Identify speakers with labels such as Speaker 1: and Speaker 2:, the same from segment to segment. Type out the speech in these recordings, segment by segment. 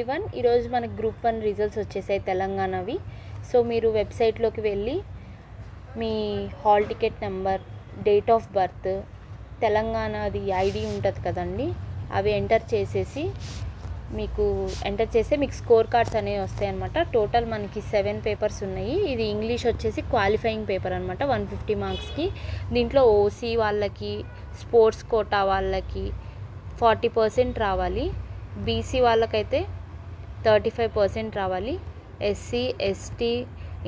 Speaker 1: One ఈరోజు మనకు group 1 results వచ్చేసాయి తెలంగాణవి. సో మీరు వెబ్సైట్లోకి వెళ్ళి మీ hall ticket number, date of birth, తెలంగాణది ఐడి ఉంటుంది కదండి, అవి ఎంటర్ చేస్తే మీకు స్కోర్ కార్డ్స్ అనేవి వస్తాయి అనమాట. టోటల్ మనకి 7 పేపర్స్ ఉన్నాయి. ఇది ఇంగ్లీష్ వచ్చేసి క్వాలిఫైయింగ్ పేపర్ అనమాట, 150 మార్క్స్కి. దీంట్లో ఓసీ వాళ్ళకి, స్పోర్ట్స్ కోటా వాళ్ళకి 40% రావాలి, బీసీ వాళ్ళకైతే 35% రావాలి, ఎస్సీ ఎస్టీ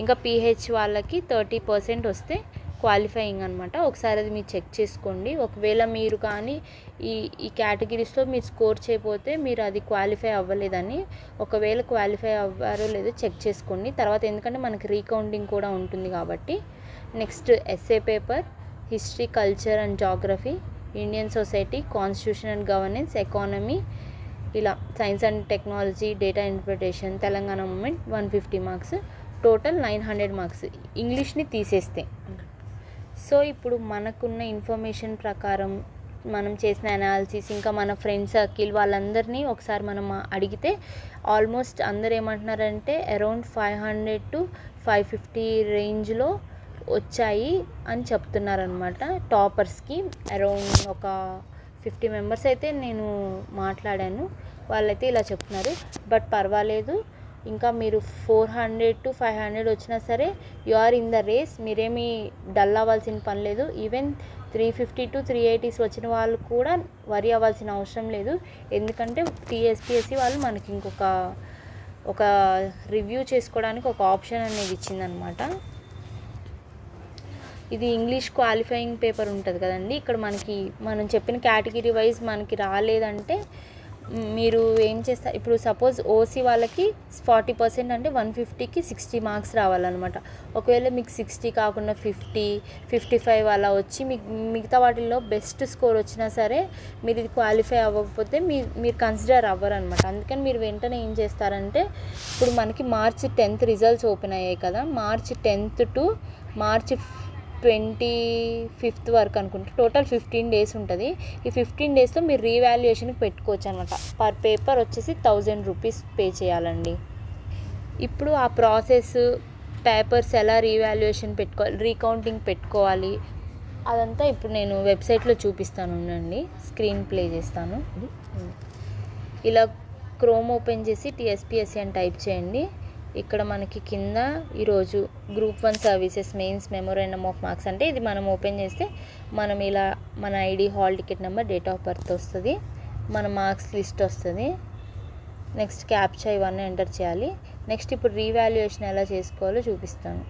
Speaker 1: ఇంకా పీహెచ్ వాళ్ళకి 30% వస్తే క్వాలిఫైయింగ్ అనమాట. ఒకసారి అది మీరు చెక్ చేసుకోండి. ఒకవేళ మీరు కానీ ఈ కేటగిరీస్లో మీరు స్కోర్ చేయకపోతే మీరు అది క్వాలిఫై అవ్వలేదని, ఒకవేళ క్వాలిఫై అవ్వారో లేదో చెక్ చేసుకోండి తర్వాత, ఎందుకంటే మనకి రీకౌంటింగ్ కూడా ఉంటుంది కాబట్టి. Next SA paper, history, culture and geography, Indian society, constitution and governance, economy, ఇలా science and technology, data interpretation, Telangana movement 150 marks, total 900 marks ఇంగ్లీష్ని తీసేస్తే. సో ఇప్పుడు మనకున్న ఇన్ఫర్మేషన్ ప్రకారం మనం చేసిన అనాలిసిస్, ఇంకా మన ఫ్రెండ్ సర్కిల్ వాళ్ళందరినీ ఒకసారి మనం అడిగితే ఆల్మోస్ట్ అందరు ఏమంటున్నారంటే అరౌండ్ 500 to 550 రేంజ్లో వచ్చాయి అని చెప్తున్నారనమాట. టాపర్స్కి అరౌండ్ ఒక 50 మెంబర్స్ అయితే నేను మాట్లాడాను, వాళ్ళైతే ఇలా చెప్తున్నారు. బట్ పర్వాలేదు, ఇంకా మీరు 400 to 500 వచ్చినా సరే you are in the race, మీరేమీ డల్ అవ్వాల్సిన పని లేదు. ఈవెన్ 350 to 380 వచ్చిన వాళ్ళు కూడా వరి అవ్వాల్సిన అవసరం లేదు, ఎందుకంటే టీఎస్పీఎస్సీ వాళ్ళు మనకి ఒక రివ్యూ చేసుకోవడానికి ఒక ఆప్షన్ అనేది ఇచ్చిందనమాట. ఇది ఇంగ్లీష్ క్వాలిఫైయింగ్ పేపర్ ఉంటుంది కదండి, ఇక్కడ మనం చెప్పిన కేటగిరీ వైజ్ మనకి రాలేదంటే మీరు ఏం చేస్తారు, ఇప్పుడు సపోజ్ ఓసీ వాళ్ళకి 40% అంటే 150కి 60 మార్క్స్ రావాలన్నమాట. ఒకవేళ మీకు 60 కాకుండా 50, 55 అలా వచ్చి మిగతా వాటిల్లో బెస్ట్ స్కోర్ వచ్చినా సరే మీరు ఇది క్వాలిఫై అవ్వకపోతే మీరు కన్సిడర్ అవ్వరు అనమాట. అందుకని మీరు వెంటనే ఏం చేస్తారంటే, ఇప్పుడు మనకి March 10th రిజల్ట్స్ ఓపెన్ అయ్యాయి కదా, March 10th to March 25th వరకు అనుకుంటే టోటల్ 15 డేస్ ఉంటుంది. ఈ 15 డేస్లో మీరు రీవాల్యుయేషన్కి పెట్టుకోవచ్చు అనమాట. పర్ పేపర్ వచ్చేసి 1000 రూపీస్ పే చేయాలండి. ఇప్పుడు ఆ ప్రాసెస్, పేపర్స్ ఎలా రీవాల్యుయేషన్ పెట్టుకోవాలి, రీకౌంటింగ్ పెట్టుకోవాలి, అదంతా ఇప్పుడు నేను వెబ్సైట్లో చూపిస్తాను అండి. స్క్రీన్ ప్లే చేస్తాను. ఇలా క్రోమ్ ఓపెన్ చేసి టీఎస్పీఎస్సీ అని టైప్ చేయండి. ఇక్కడ మనకి కింద ఈరోజు group 1 services mains memorandum of marks అంటే ఇది మనం ఓపెన్ చేస్తే మనం ఇలా మన ID, hall ticket number, date of birth వస్తుంది, మన మార్క్స్ లిస్ట్ వస్తుంది. నెక్స్ట్ క్యాప్చా ఇవన్నీ ఎంటర్ చేయాలి. నెక్స్ట్ ఇప్పుడు రీవాల్యుయేషన్ ఎలా చేసుకోవాలో చూపిస్తాను.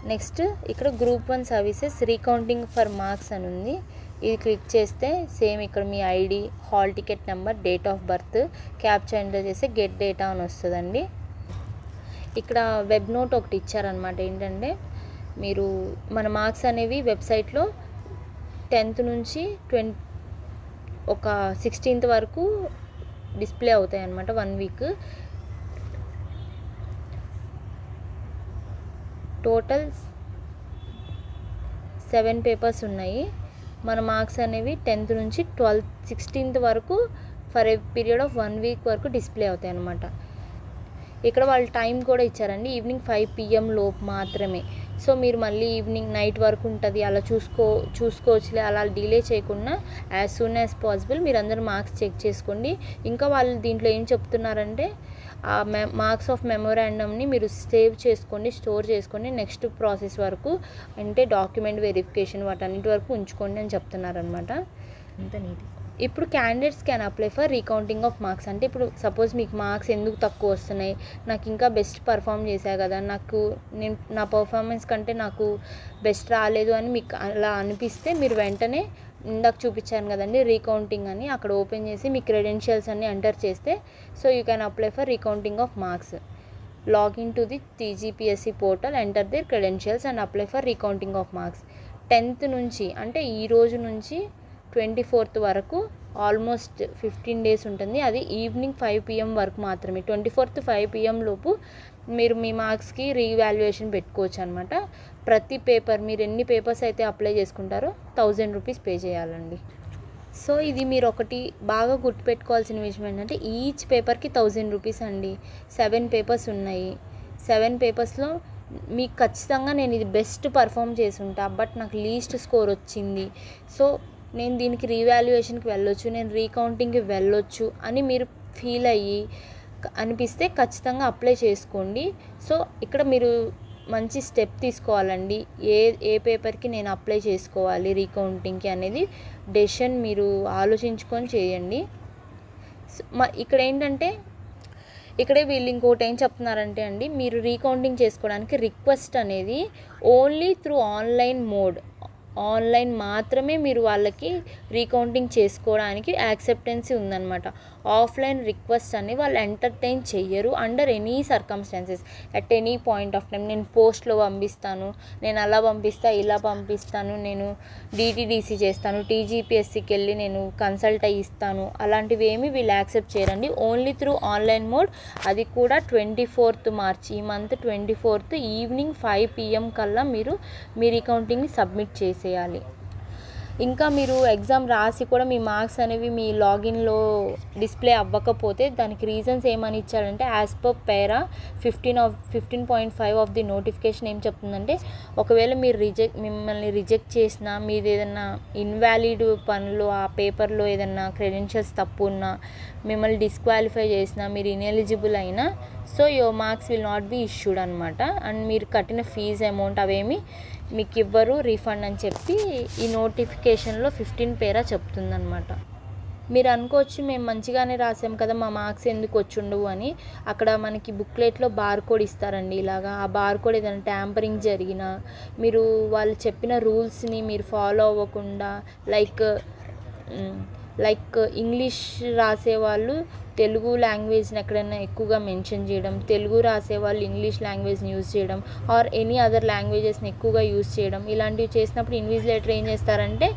Speaker 1: నెక్స్ట్ ఇక్కడ group 1 services recounting for marks అని ఉంది. ఇది క్లిక్ చేస్తే సేమ్ ఇక్కడ మీ ID, hall ticket number, date of birth, captcha enter చేస్తే గెట్ డేటా అని వస్తుందండి. ఇక్కడ వెబ్ నోట్ ఒకటి ఇచ్చారనమాట. ఏంటంటే మీరు మన మార్క్స్ అనేవి వెబ్సైట్లో 10th నుంచి ఒక 16th వరకు డిస్ప్లే అవుతాయి అన్నమాట, 1 వీక్. టోటల్ 7 పేపర్స్ ఉన్నాయి. మన మార్క్స్ అనేవి 10th నుంచి 16th వరకు for a period of 1 week వరకు డిస్ప్లే అవుతాయి అన్నమాట. ఇక్కడ వాళ్ళు టైం కూడా ఇచ్చారండి, ఈవినింగ్ 5 PM లోపు మాత్రమే. సో మీరు మళ్ళీ ఈవినింగ్ నైట్ వరకు ఉంటుంది, అలా చూసుకోవచ్చులే, అలా డిలే చేయకుండా యాజ్ సూన్ యాజ్ పాసిబుల్ మీరు అందరూ మార్క్స్ చెక్ చేసుకోండి. ఇంకా వాళ్ళు దీంట్లో ఏం చెప్తున్నారంటే ఆ మార్క్స్ ఆఫ్ మెమోరాండమ్ని మీరు సేవ్ చేసుకోండి, స్టోర్ చేసుకోండి, నెక్స్ట్ ప్రాసెస్ వరకు అంటే డాక్యుమెంట్ వెరిఫికేషన్ వాటన్నిటి వరకు ఉంచుకోండి అని చెప్తున్నారనమాట. అంత నీట్. ఇప్పుడు candidates can apply for recounting of marks అంటే, ఇప్పుడు సపోజ్ మీకు మార్క్స్ ఎందుకు తక్కువ వస్తున్నాయి, నాకు ఇంకా బెస్ట్ పర్ఫామ్ చేశా కదా, నా పర్ఫార్మెన్స్ కంటే నాకు బెస్ట్ రాలేదు అని మీకు అలా అనిపిస్తే మీరు వెంటనే ఇందాక చూపించాను కదండి రీకౌంటింగ్ అని, అక్కడ ఓపెన్ చేసి మీ క్రెడెన్షియల్స్ అన్ని ఎంటర్ చేస్తే so you can apply for recounting of marks. Login to the TGPSC portal, enter there credentials and apply for recounting of marks. 10th నుంచి అంటే ఈ రోజు నుంచి 24th వరకు ఆల్మోస్ట్ 15 డేస్ ఉంటుంది. అది ఈవినింగ్ 5 PM వరకు మాత్రమే. 24th 5 PM లోపు మీరు మీ మార్క్స్కి రీవాల్యుయేషన్ పెట్టుకోవచ్చు అనమాట. ప్రతి పేపర్ మీరు ఎన్ని పేపర్స్ అయితే అప్లై చేసుకుంటారో 1000 రూపీస్ పే చేయాలండి. సో ఇది మీరు ఒకటి బాగా గుర్తుపెట్టుకోవాల్సిన విషయం ఏంటంటే ఈచ్ పేపర్కి 1000 రూపీస్ అండి. 7 పేపర్స్ ఉన్నాయి. 7 పేపర్స్లో మీకు ఖచ్చితంగా నేను ఇది బెస్ట్ పర్ఫామ్ చేసి ఉంటా, బట్ నాకు లీస్ట్ స్కోర్ వచ్చింది, సో నేను దీనికి రీవాల్యుయేషన్కి వెళ్ళొచ్చు, నేను రీకౌంటింగ్కి వెళ్ళొచ్చు అని మీరు ఫీల్ అయ్యి అనిపిస్తే ఖచ్చితంగా అప్లై చేసుకోండి. సో ఇక్కడ మీరు మంచి స్టెప్ తీసుకోవాలండి. ఏ పేపర్కి నేను అప్లై చేసుకోవాలి రీకౌంటింగ్కి అనేది డెసిషన్ మీరు ఆలోచించుకొని చేయండి. ఇక్కడ ఏంటంటే ఇక్కడే వీళ్ళు ఇంకోటి ఏం చెప్తున్నారంటే అండి, మీరు రీకౌంటింగ్ చేసుకోవడానికి రిక్వెస్ట్ అనేది ఓన్లీ త్రూ ఆన్లైన్ మాత్రమే మీరు వాళ్ళకి రీకౌంటింగ్ చేసుకోవడానికి యాక్సెప్టెన్సీ ఉందన్నమాట. ఆఫ్లైన్ రిక్వెస్ట్ అని వాళ్ళు ఎంటర్టైన్ చెయ్యరు under any circumstances at any point of time. నేను పోస్ట్లో పంపిస్తాను, నేను అలా పంపిస్తా, ఇలా పంపిస్తాను, నేను డిటీడీసీ చేస్తాను, టీజీపీఎస్సీకి వెళ్ళి నేను కన్సల్ట్ అయ్యి ఇస్తాను, అలాంటివి ఏమి వీళ్ళు యాక్సెప్ట్ చేయరండి. ఓన్లీ త్రూ ఆన్లైన్ మోడ్, అది కూడా 24th మార్చ్, ఈ మంత్ 24th ఈవినింగ్ 5 PM కల్లా మీరు మీ రీకౌంటింగ్ని సబ్మిట్ చేసేయాలి. ఇంకా మీరు ఎగ్జామ్ రాసి కూడా మీ మార్క్స్ అనేవి మీ లాగిన్లో డిస్ప్లే అవ్వకపోతే దానికి రీజన్స్ ఏమని ఇచ్చాడంటే as per para 15.5 of the notification ఏం చెప్తుందంటే, ఒకవేళ మీరు మిమ్మల్ని రిజెక్ట్ చేసినా, మీది ఏదైనా ఇన్వాలిడ్ పనులు ఆ పేపర్లో ఏదైనా క్రెడెన్షియల్స్ తప్పు ఉన్నా, మిమ్మల్ని డిస్క్వాలిఫై చేసినా, మీరు ఇన్ఎలిజిబుల్ అయినా, so your marks will not be issued అనమాట. అండ్ మీరు కట్టిన ఫీజు అమౌంట్ అవేమి మీకు ఇవ్వరు, రీఫండ్ అని చెప్పి ఈ నోటిఫికేషన్లో 15 పేరా చెప్తుందనమాట. మీరు అనుకోవచ్చు మేము మంచిగానే రాసాం కదా, మా మార్క్స్ ఎందుకు వచ్చుండవు అని. అక్కడ మనకి బుక్లెట్లో బార్ కోడ్ ఇస్తారండి. ఇలాగా ఆ బార్ కోడ్ ఏదైనా ట్యాంపరింగ్ జరిగినా, మీరు వాళ్ళు చెప్పిన రూల్స్ని మీరు ఫాలో అవ్వకుండా, లైక్ ఇంగ్లీష్ రాసేవాళ్ళు తెలుగు లాంగ్వేజ్ని ఎక్కడైనా ఎక్కువగా మెన్షన్ చేయడం, తెలుగు రాసేవాళ్ళు ఇంగ్లీష్ లాంగ్వేజ్ని యూజ్ చేయడం, ఆర్ ఎనీ అదర్ లాంగ్వేజెస్ని ఎక్కువగా యూజ్ చేయడం, ఇలాంటివి చేసినప్పుడు ఇన్విజిలేటర్ ఏం చేస్తారంటే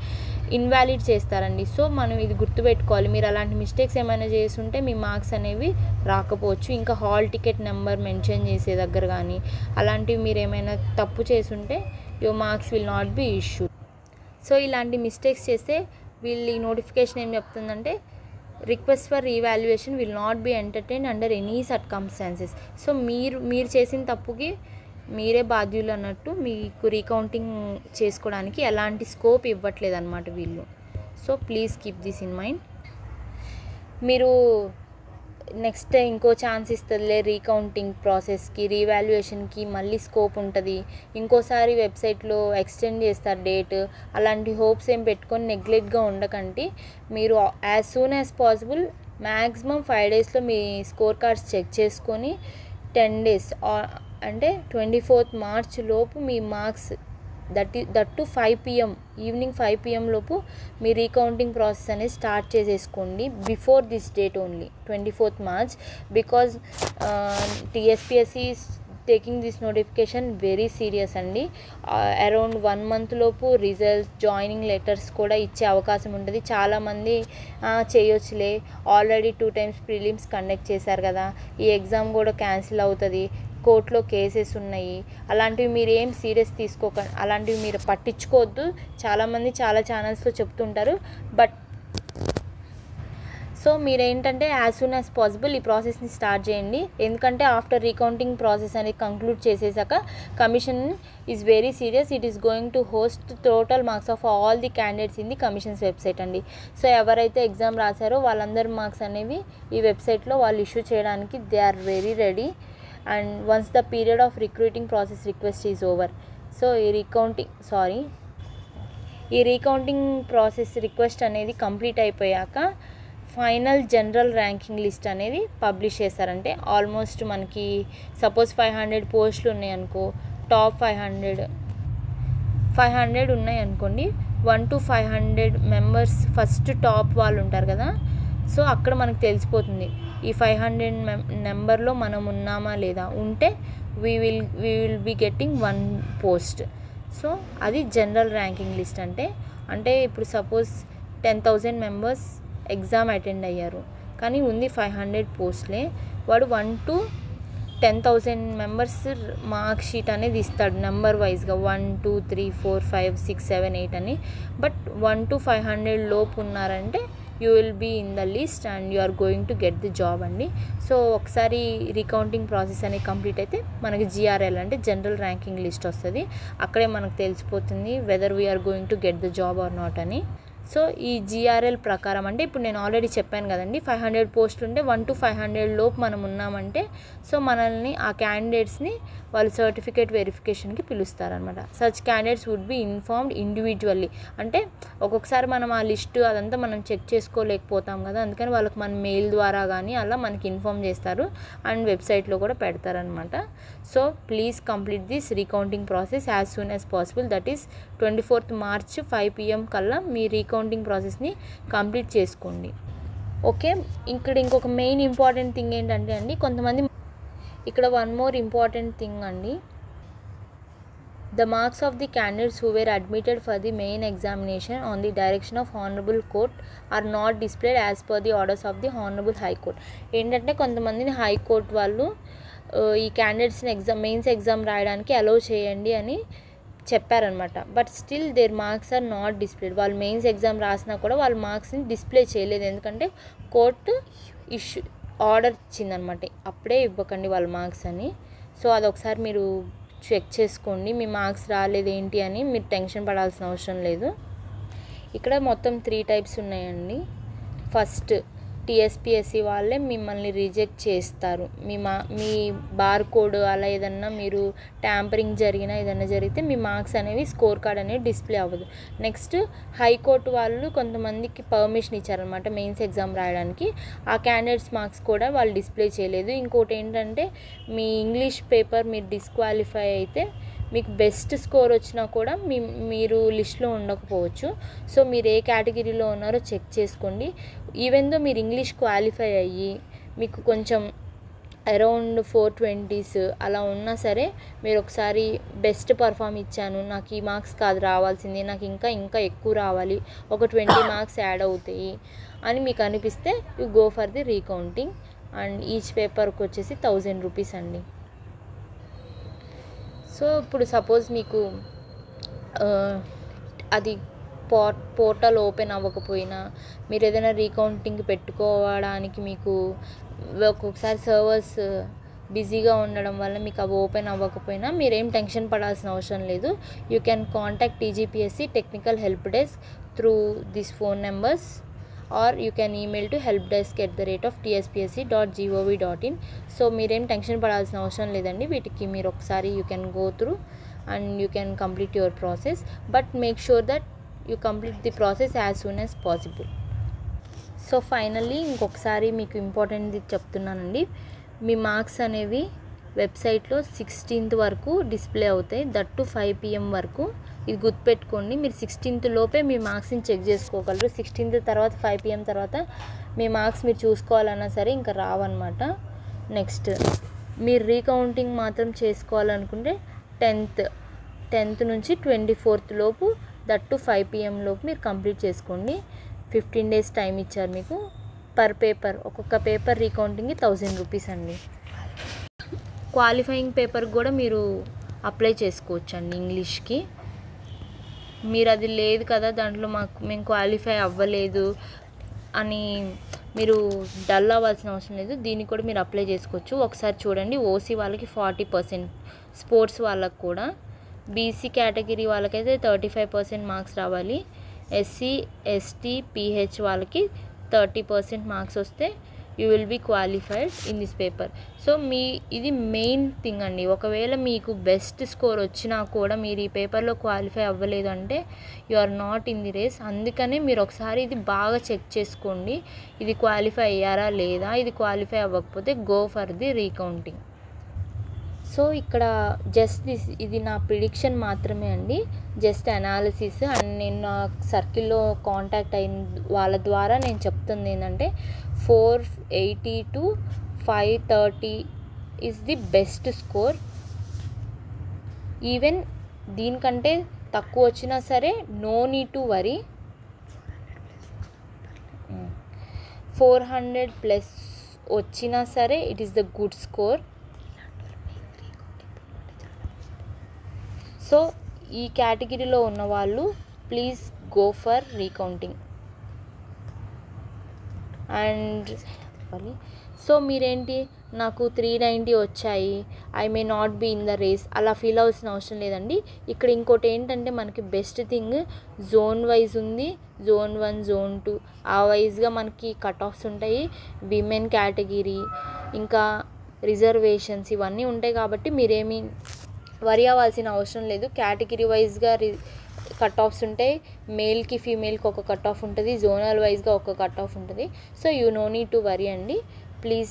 Speaker 1: ఇన్వాలిడ్ చేస్తారండి. సో మనం ఇది గుర్తుపెట్టుకోవాలి. మీరు అలాంటి మిస్టేక్స్ ఏమైనా చేస్తుంటే మీ మార్క్స్ అనేవి రాకపోవచ్చు. ఇంకా హాల్ టికెట్ నెంబర్ మెన్షన్ చేసే దగ్గర కానీ అలాంటివి మీరు ఏమైనా తప్పు చేసుంటే your marks will not be issued. So ఇలాంటి మిస్టేక్స్ చేస్తే వీళ్ళు ఈ నోటిఫికేషన్ ఏం చెప్తుందంటే, request for revaluation will not be entertain under any circumstances. So మీరు చేసిన తప్పుకి మీరే బాధ్యులు అన్నట్టు మీకు రీకౌంటింగ్ చేసుకోవడానికి ఎలాంటి స్కోప్ ఇవ్వట్లేదు అనమాట వీళ్ళు. So please keep this in mind. మీరు నెక్స్ట్ ఇంకో ఛాన్స్ ఇస్తుందిలే రీకౌంటింగ్ ప్రాసెస్కి, రీవాల్యుయేషన్కి మళ్ళీ స్కోప్ ఉంటుంది, ఇంకోసారి వెబ్సైట్లో ఎక్స్టెండ్ చేస్తారు డేట్, అలాంటి హోప్స్ ఏం పెట్టుకొని నెగ్లెక్ట్గా ఉండకండి. మీరు as soon as possible maximum 5 daysలో మీ స్కోర్ కార్డ్స్ చెక్ చేసుకొని 10 days అంటే 24th March లోపు మీ marks that to 5 PM evening 5 PM లోపు మీ రీకౌంటింగ్ ప్రాసెస్ అనేది స్టార్ట్ చేసేసుకోండి. Before this date only 24th March, because TSPSC taking this notification very serious అండి. అరౌండ్ 1 month లోపు రిజల్ట్స్, జాయినింగ్ లెటర్స్ కూడా ఇచ్చే అవకాశం ఉంటుంది. చాలామంది చేయొచ్చులే, ఆల్రెడీ 2 times ప్రిలిమ్స్ కండక్ట్ చేశారు కదా, ఈ ఎగ్జామ్ కూడా క్యాన్సిల్ అవుతుంది, కోర్టులో కేసెస్ ఉన్నాయి, అలాంటివి మీరు ఏం సీరియస్ తీసుకోకండి, అలాంటివి మీరు పట్టించుకోవద్దు. చాలామంది చాలా ఛానల్స్లో చెప్తుంటారు. బట్ సో మీరేంటంటే యాజ్ సూన్ యాజ్ పాసిబుల్ ఈ ప్రాసెస్ని స్టార్ట్ చేయండి. ఎందుకంటే ఆఫ్టర్ రీకౌంటింగ్ ప్రాసెస్ అనేది కంక్లూడ్ చేసేసాక commission is very serious. It is going to host total marks of all the candidates in the commission's website అండి. సో ఎవరైతే exam రాశారో వాళ్ళందరి మార్క్స్ అనేవి ఈ వెబ్సైట్లో వాళ్ళు ఇష్యూ చేయడానికి they are very ready. and once the period of recruiting process request is over, so ఈ రీకౌంటింగ్ ప్రాసెస్ రిక్వెస్ట్ అనేది కంప్లీట్ అయిపోయాక ఫైనల్ జనరల్ ర్యాంకింగ్ లిస్ట్ అనేది పబ్లిష్ చేస్తారంటే, ఆల్మోస్ట్ మనకి సపోజ్ 500 పోస్టులు ఉన్నాయనుకో, టాప్ 500 ఉన్నాయి అనుకోండి, 1 to 500 మెంబర్స్ ఫస్ట్ టాప్ వాళ్ళు ఉంటారు కదా, సో అక్కడ మనకు తెలిసిపోతుంది ఈ 500 నెంబర్లో మనం ఉన్నామా లేదా. ఉంటే we will be getting 1 post. So అది జనరల్ ర్యాంకింగ్ లిస్ట్ అంటే ఇప్పుడు సపోజ్ 10,000 మెంబర్స్ ఎగ్జామ్ అటెండ్ అయ్యారు, కానీ ఉంది 500 పోస్టులే. వాడు 1 to 10,000 మెంబర్స్ మార్క్ షీట్ అనేది ఇస్తాడు నెంబర్ వైజ్గా 1 2 3 4 5 6 7 8 అని. బట్ 1 to 500 లోపు ఉన్నారంటే you will be in the list and you are going to get the job అండి. సో ఒకసారి రీకౌంటింగ్ ప్రాసెస్ అనేది కంప్లీట్ అయితే మనకి GRL అంటే జనరల్ ర్యాంకింగ్ లిస్ట్ వస్తుంది. అక్కడే మనకు తెలిసిపోతుంది whether we are going to get the job or not అని. సో ఈ GRL ప్రకారం అంటే ఇప్పుడు నేను ఆల్రెడీ చెప్పాను కదండి, 500 పోస్టులు ఉంటే 1 to 500 లోపు మనం ఉన్నామంటే సో మనల్ని ఆ క్యాండిడేట్స్ని వాళ్ళు సర్టిఫికేట్ వెరిఫికేషన్కి పిలుస్తారనమాట. Such candidates would be informed individually. అంటే ఒక్కొక్కసారి మనం ఆ లిస్టు అదంతా మనం చెక్ చేసుకోలేకపోతాం కదా, అందుకని వాళ్ళకి మన మెయిల్ ద్వారా కానీ అలా మనకి ఇన్ఫార్మ్ చేస్తారు అండ్ వెబ్సైట్లో కూడా పెడతారనమాట. So please complete this recounting process as soon as possible, that is 24th March 5 PM కల్లా మీ రీకౌంటింగ్ ప్రాసెస్ని కంప్లీట్ చేసుకోండి. ఓకే, ఇక్కడ ఇంకొక మెయిన్ ఇంపార్టెంట్ థింగ్ ఏంటంటే అండి, కొంతమంది ఇక్కడ వన్ మోర్ ఇంపార్టెంట్ థింగ్ అండి, the marks of the candidates who were admitted for the main examination on the direction of Honorable Court are not displayed as per the orders of the Honorable High Court. ఏంటంటే కొంతమందిని high court వాళ్ళు ఈ క్యాండిడేట్స్ని mains exam రాయడానికి allow చేయండి అని చెప్పారనమాట. But still their marks are not displayed. వాళ్ళు మెయిన్స్ ఎగ్జామ్ రాసినా కూడా వాళ్ళ మార్క్స్ని డిస్ప్లే చేయలేదు, ఎందుకంటే కోర్టు ఆర్డర్ ఇచ్చిందనమాట అప్పుడే ఇవ్వకండి వాళ్ళ మార్క్స్ అని. సో అదొకసారి మీరు చెక్ చేసుకోండి, మీ మార్క్స్ రాలేదేంటి అని మీరు టెన్షన్ పడాల్సిన అవసరం లేదు. ఇక్కడ మొత్తం 3 టైప్స్ ఉన్నాయండి. ఫస్ట్ TSPSC వాళ్ళే మిమ్మల్ని రిజెక్ట్ చేస్తారు. మీ బార్ కోడ్ అలా ఏదన్నా మీరు ట్యాంపరింగ్ జరిగినా ఏదన్నా జరిగితే మీ మార్క్స్ అనేవి స్కోర్ కార్డ్ అనేది డిస్ప్లే అవ్వదు. నెక్స్ట్ హైకోర్టు వాళ్ళు కొంతమందికి పర్మిషన్ ఇచ్చారనమాట మెయిన్స్ ఎగ్జామ్ రాయడానికి, ఆ క్యాండిడేట్స్ మార్క్స్ కూడా వాళ్ళు డిస్ప్లే చేయలేదు. ఇంకోటి ఏంటంటే మీ ఇంగ్లీష్ పేపర్ మీరు డిస్క్వాలిఫై అయితే మీకు బెస్ట్ స్కోర్ వచ్చినా కూడా మీరు లిస్ట్లో ఉండకపోవచ్చు. సో మీరు ఏ కేటగిరీలో ఉన్నారో చెక్ చేసుకోండి. ఈవెన్ దో మీరు ఇంగ్లీష్ క్వాలిఫై అయ్యి మీకు కొంచెం అరౌండ్ 420s అలా ఉన్నా సరే మీరు ఒకసారి బెస్ట్ పర్ఫామ్ ఇచ్చాను, నాకు ఈ మార్క్స్ కాదు రావాల్సింది, నాకు ఇంకా ఎక్కువ రావాలి, ఒక 20 మార్క్స్ యాడ్ అవుతాయి అని మీకు అనిపిస్తే you go for the recounting and each పేపర్కి వచ్చేసి 1000 రూపీస్ అండి. సో ఇప్పుడు సపోజ్ మీకు అది పోర్టల్ ఓపెన్ అవ్వకపోయినా మీరు ఏదైనా రీకౌంటింగ్ పెట్టుకోవడానికి మీకు ఒక్కొక్కసారి సర్వర్స్ బిజీగా ఉండడం వల్ల మీకు అవి ఓపెన్ అవ్వకపోయినా మీరేం టెన్షన్ పడాల్సిన అవసరం లేదు. You can contact TGPSC technical help desk through this phone numbers or you can email to helpdesk@tspsc.gov.in. So మీరేం టెన్షన్ పడాల్సిన అవసరం లేదండి, వీటికి మీరు ఒకసారి you can go through and you can complete your process. But make sure that you complete the process as soon as possible. So finally ఇంకొకసారి మీకు important చెప్తున్నానండి, మీ మార్క్స్ అనేవి వెబ్సైట్లో 16th వరకు డిస్ప్లే అవుతాయి, దట్ టు 5 PM వరకు. ఇది గుర్తుపెట్టుకోండి, మీరు 16th లోపే మీ మార్క్స్ని చెక్ చేసుకోగలరు. 16th తర్వాత 5 PM తర్వాత మీ మార్క్స్ మీరు చూసుకోవాలన్నా సరే ఇంకా రావన్నమాట. నెక్స్ట్ మీరు రీకౌంటింగ్ మాత్రం చేసుకోవాలనుకుంటే 10th నుంచి 24th లోపు, దట్ టు 5 PM లోపు మీరు కంప్లీట్ చేసుకోండి. 15 days టైం ఇచ్చారు మీకు. పర్ పేపర్ ఒక్కొక్క పేపర్ రీకౌంటింగ్కి 1000 రూపీస్ అండి. క్వాలిఫైయింగ్ పేపర్ కూడా మీరు అప్లై చేసుకోవచ్చు అండి ఇంగ్లీష్కి. మీరు అది లేదు కదా దాంట్లో మేము క్వాలిఫై అవ్వలేదు అని మీరు డల్ అవ్వాల్సిన అవసరం లేదు, దీనికి కూడా మీరు అప్లై చేసుకోవచ్చు. ఒకసారి చూడండి, OC వాళ్ళకి 40%, స్పోర్ట్స్ వాళ్ళకి కూడా, BC కేటగిరీ వాళ్ళకైతే 35% మార్క్స్ రావాలి, SC ST PH వాళ్ళకి 30% మార్క్స్ వస్తే you will be qualified in this paper. So ఇది మెయిన్ థింగ్ అండి. ఒకవేళ మీకు బెస్ట్ స్కోర్ వచ్చినా కూడా మీరు ఈ పేపర్లో క్వాలిఫై అవ్వలేదు అంటే you are not in the race. అందుకనే మీరు ఒకసారి ఇది బాగా చెక్ చేసుకోండి, ఇది క్వాలిఫై అయ్యారా లేదా. ఇది క్వాలిఫై అవ్వకపోతే go for the recounting. So ఇక్కడ జస్ట్ ఇది నా ప్రిడిక్షన్ మాత్రమే అండి, జస్ట్ అనాలిసిస్. అండ్ నేను నా సర్కిల్లో కాంటాక్ట్ అయిన వాళ్ళ ద్వారా నేను చెప్తుంది ఏంటంటే 480 to 530 is the best score. Even దీనికంటే తక్కువ వచ్చినా సరే నో నీడ్ టు వరీ. 400+ వచ్చినా సరే it is the good score. So ఈ కేటగిరీలో ఉన్న వాళ్ళు please go for recounting. And so మీరేంటి నాకు 390 వచ్చాయి, I may not be in the race అలా ఫీల్ అవ్వాల్సిన అవసరం లేదండి. ఇక్కడ ఇంకోటి ఏంటంటే మనకి బెస్ట్ థింగ్ జోన్ వైజ్ ఉంది, జోన్ 1 జోన్ 2 ఆ వైజ్గా మనకి కట్ ఆఫ్స్ ఉంటాయి. విమెన్ కేటగిరీ ఇంకా రిజర్వేషన్స్ ఇవన్నీ ఉంటాయి కాబట్టి మీరేమీ వరి అవ్వాల్సిన అవసరం లేదు. కేటగిరీ వైజ్గా కట్ ఆఫ్స్ ఉంటాయి. మేల్కి ఫీమేల్కి ఒక కట్ ఆఫ్ ఉంటుంది, జోనల్ వైజ్గా ఒక కట్ ఆఫ్ ఉంటుంది. So you no need to worry అండి. Please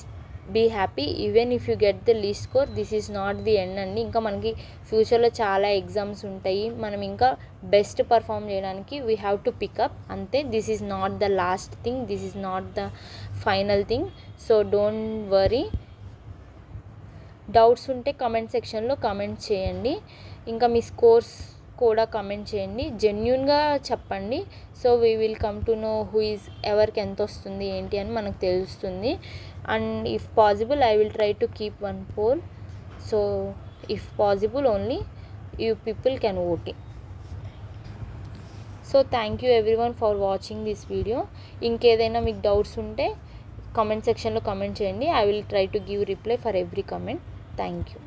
Speaker 1: be happy even if you get the least score. This is not the end అండి. ఇంకా మనకి ఫ్యూచర్లో చాలా ఎగ్జామ్స్ ఉంటాయి, మనం ఇంకా బెస్ట్ పర్ఫామ్ చేయడానికి వీ హ్యావ్ టు పికప్ అంతే. This is not the last thing, this is not the final thing. So don't worry. Doubts ఉంటే కమెంట్ సెక్షన్లో కమెంట్ చేయండి. ఇంకా మీ స్కోర్స్ కూడా కమెంట్ చేయండి, జెన్యూన్గా చెప్పండి. So we will come to know who is ఎవరికి ఎంత వస్తుంది ఏంటి అని మనకు తెలుస్తుంది. And if possible I will try to keep one poll. So if possible only you people can voting. So thank you everyone for watching this video. ఇంకేదైనా మీకు doubts ఉంటే కమెంట్ సెక్షన్లో కమెంట్ చేయండి. I will try to give reply for every comment. Thank you.